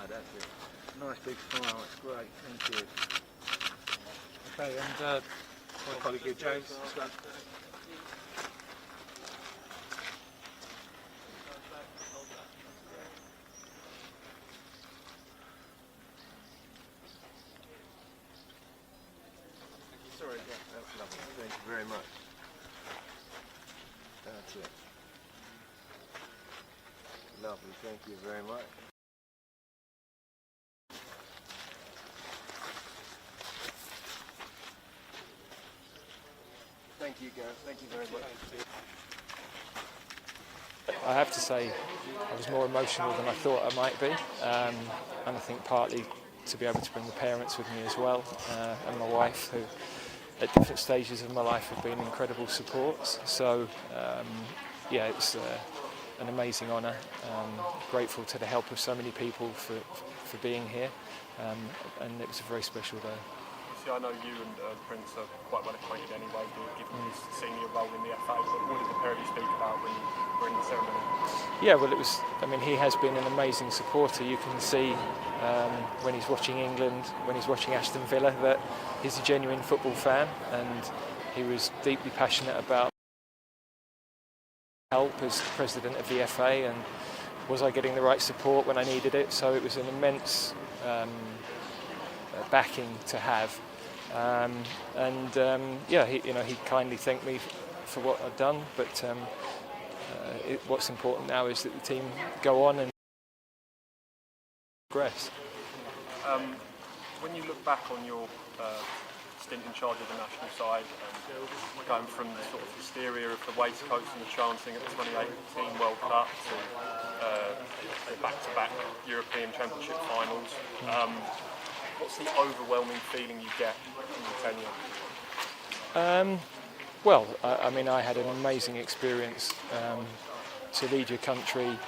That's it. Nice big smile, it's great, thank you. Okay, and my colleague here, James. Sorry, yeah, that's lovely. Thank you very much. That's it. Lovely, thank you very much. Thank you, guys. Thank you very much. I have to say I was more emotional than I thought I might be, and I think partly to be able to bring the parents with me as well, and my wife, who at different stages of my life have been incredible supports. So yeah, it's an amazing honour. Grateful to the help of so many people for being here, and it was a very special day. I know you and Prince are quite well acquainted anyway, given his senior role in the FA, but what did the pair of you speak about when you were in the ceremony? Yeah, well, it was, I mean, he has been an amazing supporter. You can see when he's watching England, when he's watching Aston Villa, that he's a genuine football fan, and he was deeply passionate about help as president of the FA, and was I getting the right support when I needed it. So it was an immense backing to have. Yeah, he kindly thanked me for what I've done, but what's important now is that the team go on and progress. When you look back on your stint in charge of the national side, going from the sort of hysteria of the waistcoats and the chanting at the 2018 World Cup to the back-to-back European Championship finals, what's the overwhelming feeling you get from your tenure? Well, I mean, I had an amazing experience. To lead your country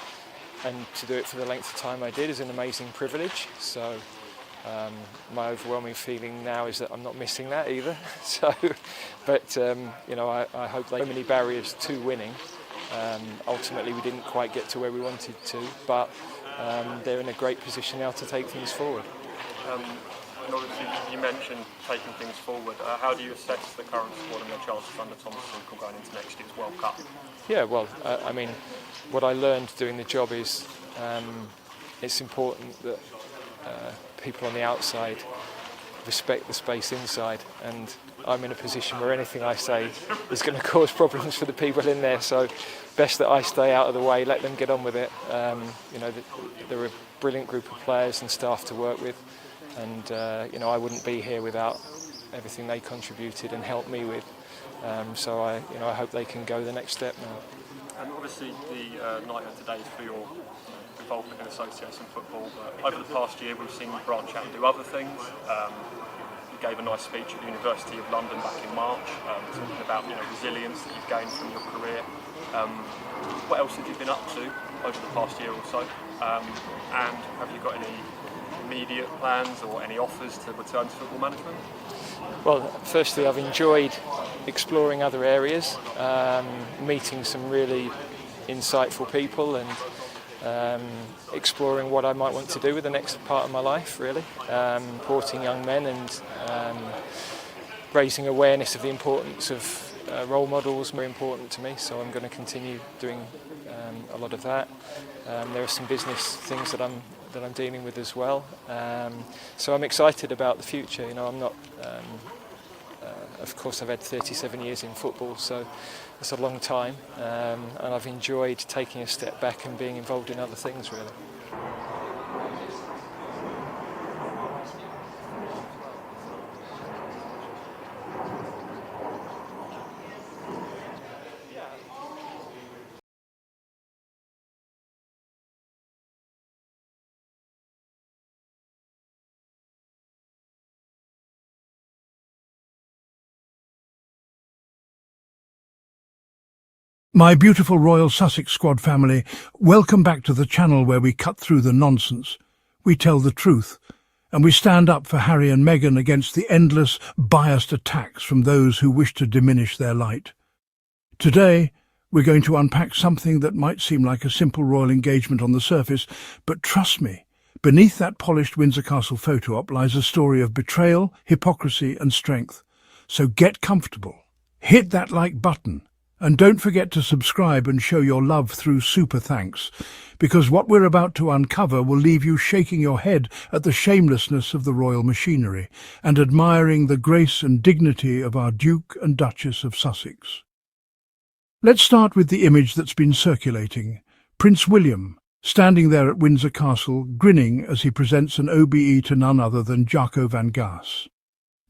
and to do it for the length of time I did is an amazing privilege. So my overwhelming feeling now is that I'm not missing that either. So, but I hope there are many barriers to winning. Ultimately, we didn't quite get to where we wanted to, but they're in a great position now to take things forward. And obviously you mentioned taking things forward. How do you assess the current squad and their chances under Thomas Tuchel going into next year's World Cup? Yeah, well, I mean, what I learned doing the job is it's important that people on the outside respect the space inside, and I'm in a position where anything I say is going to cause problems for the people in there, so best that I stay out of the way, let them get on with it. They're a brilliant group of players and staff to work with, and I wouldn't be here without everything they contributed and helped me with. So I hope they can go the next step now. And obviously the night of today is for your involvement in association football. Over the past year we've seen you branch out and do other things. You gave a nice speech at the University of London back in March, talking about resilience that you've gained from your career. What else have you been up to over the past year or so? And have you got any immediate plans or any offers to return to football management? Well, firstly, I've enjoyed exploring other areas, meeting some really insightful people, and exploring what I might want to do with the next part of my life, really. Supporting young men and raising awareness of the importance of role models, very important to me, so I'm going to continue doing a lot of that. There are some business things that I'm dealing with as well. So I'm excited about the future. I'm not. Of course, I've had 37 years in football, so it's a long time, and I've enjoyed taking a step back and being involved in other things, really. My beautiful Royal Sussex Squad family, welcome back to the channel where we cut through the nonsense. We tell the truth, and we stand up for Harry and Meghan against the endless, biased attacks from those who wish to diminish their light. Today, we're going to unpack something that might seem like a simple royal engagement on the surface, but trust me, Beneath that polished Windsor Castle photo op lies a story of betrayal, hypocrisy and strength. So get comfortable, hit that like button, and don't forget to subscribe and show your love through super thanks, because what we're about to uncover will leave you shaking your head at the shamelessness of the royal machinery and admiring the grace and dignity of our Duke and Duchess of Sussex. Let's start with the image that's been circulating. Prince William, standing there at Windsor Castle, grinning as he presents an OBE to none other than Jaco van Gass.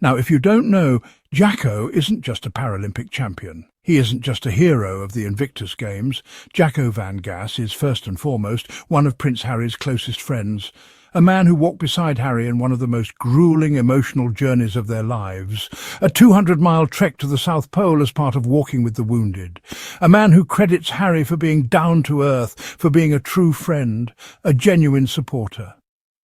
Now, if you don't know, Jaco isn't just a Paralympic champion. He isn't just a hero of the Invictus Games. Jaco van Gass is, first and foremost, one of Prince Harry's closest friends, a man who walked beside Harry in one of the most gruelling emotional journeys of their lives, a 200-mile trek to the South Pole as part of Walking with the Wounded, a man who credits Harry for being down to earth, for being a true friend, a genuine supporter.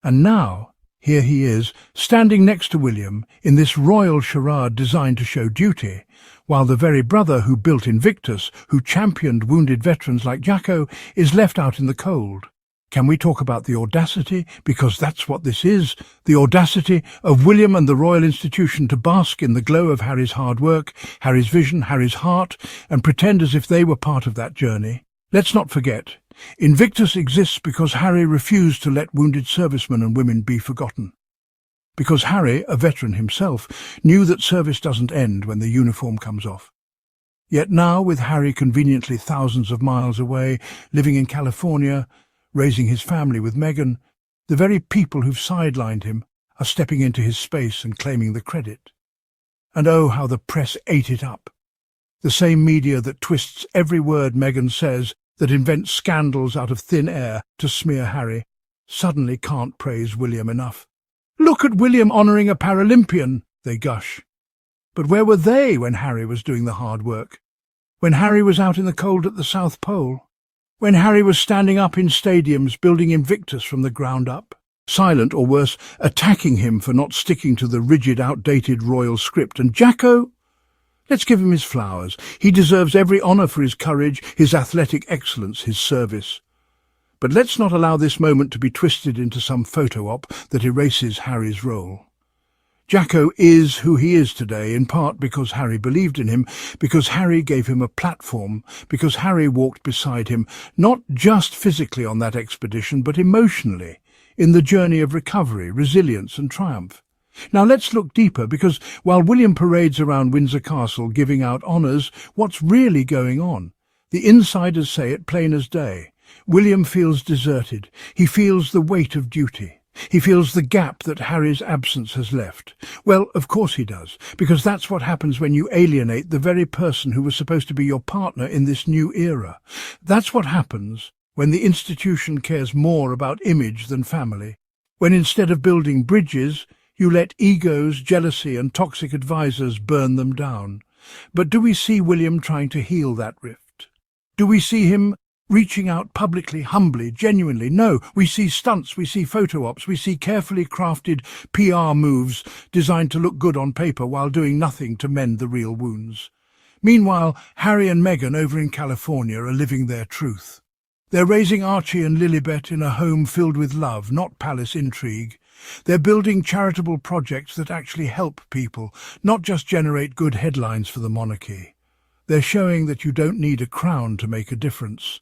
And now, here he is, standing next to William in this royal charade designed to show duty, while the very brother who built Invictus, who championed wounded veterans like Jaco, is left out in the cold. Can we talk about the audacity? Because that's what this is, the audacity of William and the Royal Institution to bask in the glow of Harry's hard work, Harry's vision, Harry's heart, and pretend as if they were part of that journey. Let's not forget, Invictus exists because Harry refused to let wounded servicemen and women be forgotten. Because Harry, a veteran himself, knew that service doesn't end when the uniform comes off. Yet now, with Harry conveniently thousands of miles away, living in California, raising his family with Meghan, the very people who've sidelined him are stepping into his space and claiming the credit. And oh, how the press ate it up. The same media that twists every word Meghan says, that invents scandals out of thin air to smear Harry, suddenly can't praise William enough. Look at William honouring a Paralympian, they gush. But where were they when Harry was doing the hard work? When Harry was out in the cold at the South Pole? When Harry was standing up in stadiums building Invictus from the ground up? Silent, or worse, attacking him for not sticking to the rigid, outdated royal script. And Jaco? Let's give him his flowers. He deserves every honour for his courage, his athletic excellence, his service. But let's not allow this moment to be twisted into some photo op that erases Harry's role. Jaco is who he is today, in part because Harry believed in him, because Harry gave him a platform, because Harry walked beside him, not just physically on that expedition, but emotionally, in the journey of recovery, resilience and triumph. Now let's look deeper, because while William parades around Windsor Castle giving out honours, what's really going on? The insiders say it plain as day. William feels deserted. He feels the weight of duty. He feels the gap that Harry's absence has left. Well, of course he does, because that's what happens when you alienate the very person who was supposed to be your partner in this new era. That's what happens when the institution cares more about image than family, when instead of building bridges, you let egos, jealousy and toxic advisors burn them down. But do we see William trying to heal that rift? Do we see him reaching out publicly, humbly, genuinely? No, we see stunts, we see photo ops, we see carefully crafted PR moves designed to look good on paper while doing nothing to mend the real wounds. Meanwhile, Harry and Meghan over in California are living their truth. They're raising Archie and Lilibet in a home filled with love, not palace intrigue. They're building charitable projects that actually help people, not just generate good headlines for the monarchy. They're showing that you don't need a crown to make a difference.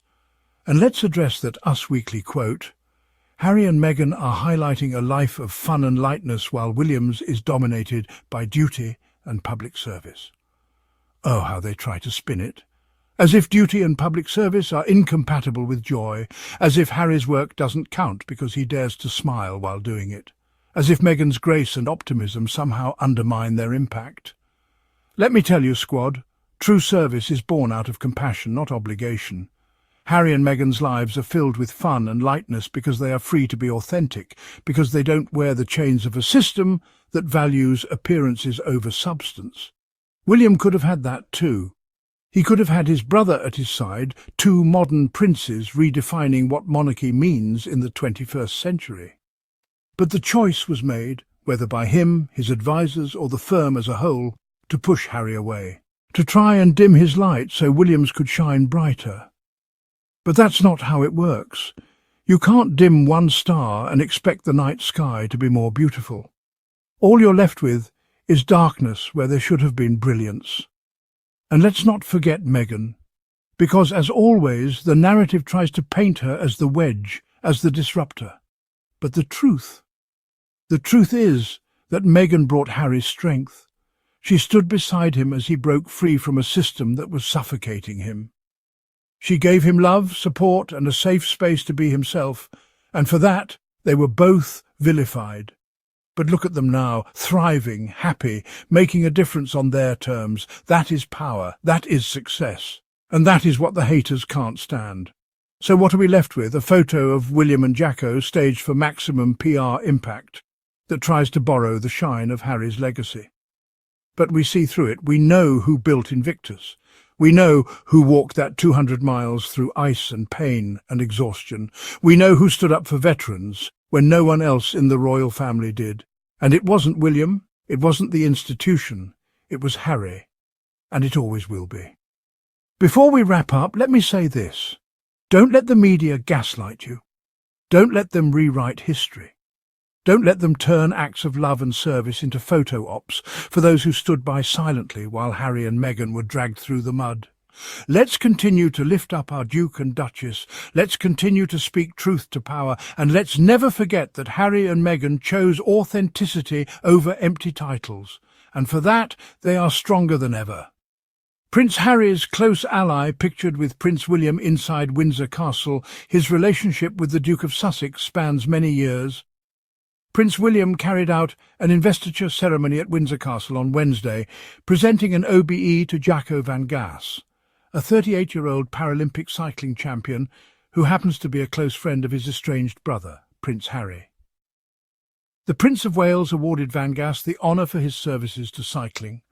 And let's address that Us Weekly quote. Harry and Meghan are highlighting a life of fun and lightness while William's is dominated by duty and public service. Oh, how they try to spin it. As if duty and public service are incompatible with joy, as if Harry's work doesn't count because he dares to smile while doing it, as if Meghan's grace and optimism somehow undermine their impact. Let me tell you, squad, true service is born out of compassion, not obligation. Harry and Meghan's lives are filled with fun and lightness because they are free to be authentic, because they don't wear the chains of a system that values appearances over substance. William could have had that too. He could have had his brother at his side, two modern princes redefining what monarchy means in the 21st century. But the choice was made, whether by him, his advisers, or the firm as a whole, to push Harry away, to try and dim his light so William's could shine brighter. But that's not how it works. You can't dim one star and expect the night sky to be more beautiful. All you're left with is darkness where there should have been brilliance. And let's not forget Meghan, because as always, the narrative tries to paint her as the wedge, as the disruptor. But the truth is that Meghan brought Harry strength. She stood beside him as he broke free from a system that was suffocating him. She gave him love, support, and a safe space to be himself, and for that they were both vilified. But look at them now, thriving, happy, making a difference on their terms. That is power, that is success, and that is what the haters can't stand. So what are we left with? A photo of William and Jaco staged for maximum PR impact that tries to borrow the shine of Harry's legacy. But we see through it. We know who built Invictus. We know who walked that 200 miles through ice and pain and exhaustion. We know who stood up for veterans when no one else in the royal family did. And it wasn't William, it wasn't the institution, it was Harry. And it always will be. Before we wrap up, let me say this. Don't let the media gaslight you. Don't let them rewrite history. Don't let them turn acts of love and service into photo ops for those who stood by silently while Harry and Meghan were dragged through the mud. Let's continue to lift up our Duke and Duchess. Let's continue to speak truth to power. And let's never forget that Harry and Meghan chose authenticity over empty titles. And for that, they are stronger than ever. Prince Harry's close ally pictured with Prince William inside Windsor Castle, his relationship with the Duke of Sussex spans many years. Prince William carried out an investiture ceremony at Windsor Castle on Wednesday, presenting an OBE to Jaco van Gass, a 38-year-old Paralympic cycling champion who happens to be a close friend of his estranged brother, Prince Harry. The Prince of Wales awarded Van Gass the honour for his services to cycling,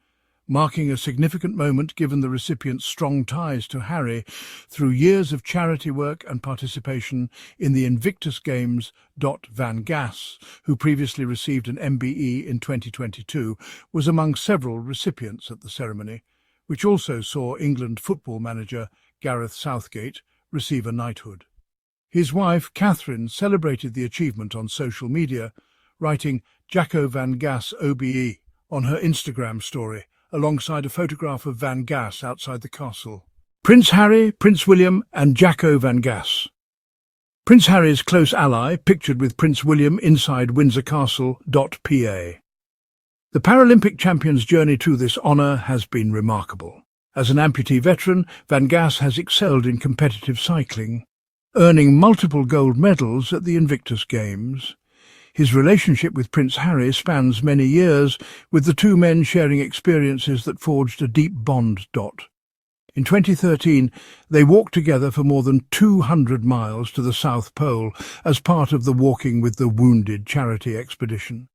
marking a significant moment given the recipient's strong ties to Harry through years of charity work and participation in the Invictus Games. Van Gass, who previously received an MBE in 2022, was among several recipients at the ceremony, which also saw England football manager Gareth Southgate receive a knighthood. His wife, Catherine, celebrated the achievement on social media, writing Jaco van Gass OBE on her Instagram story, alongside a photograph of Van Gass outside the castle. Prince Harry, Prince William and Jaco van Gass. Prince Harry's close ally, pictured with Prince William inside Windsor Castle. PA. The Paralympic champion's journey to this honour has been remarkable. As an amputee veteran, Van Gass has excelled in competitive cycling, earning multiple gold medals at the Invictus Games. His relationship with Prince Harry spans many years, with the two men sharing experiences that forged a deep bond. In 2013, they walked together for more than 200 miles to the South Pole as part of the Walking with the Wounded charity expedition.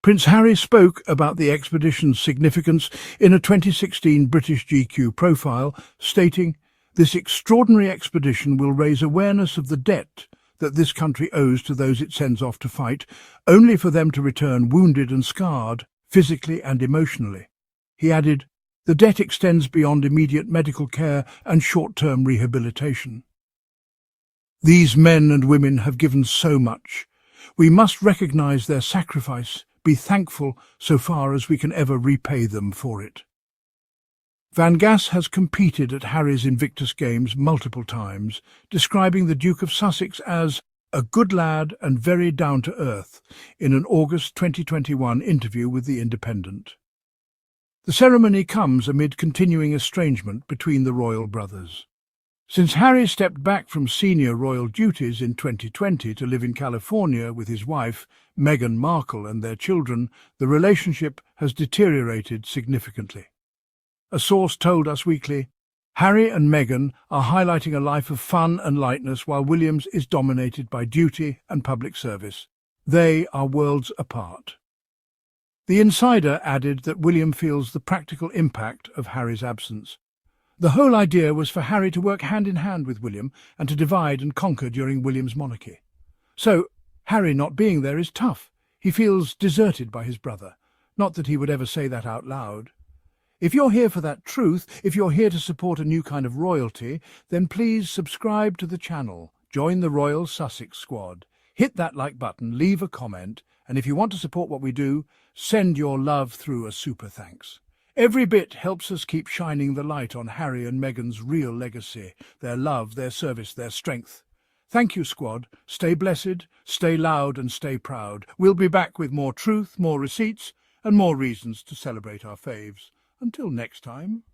Prince Harry spoke about the expedition's significance in a 2016 British GQ profile, stating, "This extraordinary expedition will raise awareness of the debt that this country owes to those it sends off to fight, only for them to return wounded and scarred, physically and emotionally." He added, "The debt extends beyond immediate medical care and short-term rehabilitation. These men and women have given so much. We must recognise their sacrifice, be thankful so far as we can ever repay them for it." Van Gass has competed at Harry's Invictus Games multiple times, describing the Duke of Sussex as a good lad and very down-to-earth in an August 2021 interview with The Independent. The ceremony comes amid continuing estrangement between the royal brothers. Since Harry stepped back from senior royal duties in 2020 to live in California with his wife, Meghan Markle, and their children, the relationship has deteriorated significantly. A source told Us Weekly, "Harry and Meghan are highlighting a life of fun and lightness while Williams is dominated by duty and public service. They are worlds apart." The insider added that William feels the practical impact of Harry's absence. The whole idea was for Harry to work hand in hand with William and to divide and conquer during William's monarchy. So, Harry not being there is tough. He feels deserted by his brother. Not that he would ever say that out loud. If you're here for that truth, if you're here to support a new kind of royalty, then please subscribe to the channel. Join the Royal Sussex Squad. Hit that like button, leave a comment, and if you want to support what we do, send your love through a super thanks. Every bit helps us keep shining the light on Harry and Meghan's real legacy, their love, their service, their strength. Thank you, Squad. Stay blessed, stay loud and stay proud. We'll be back with more truth, more receipts, and more reasons to celebrate our faves. Until next time.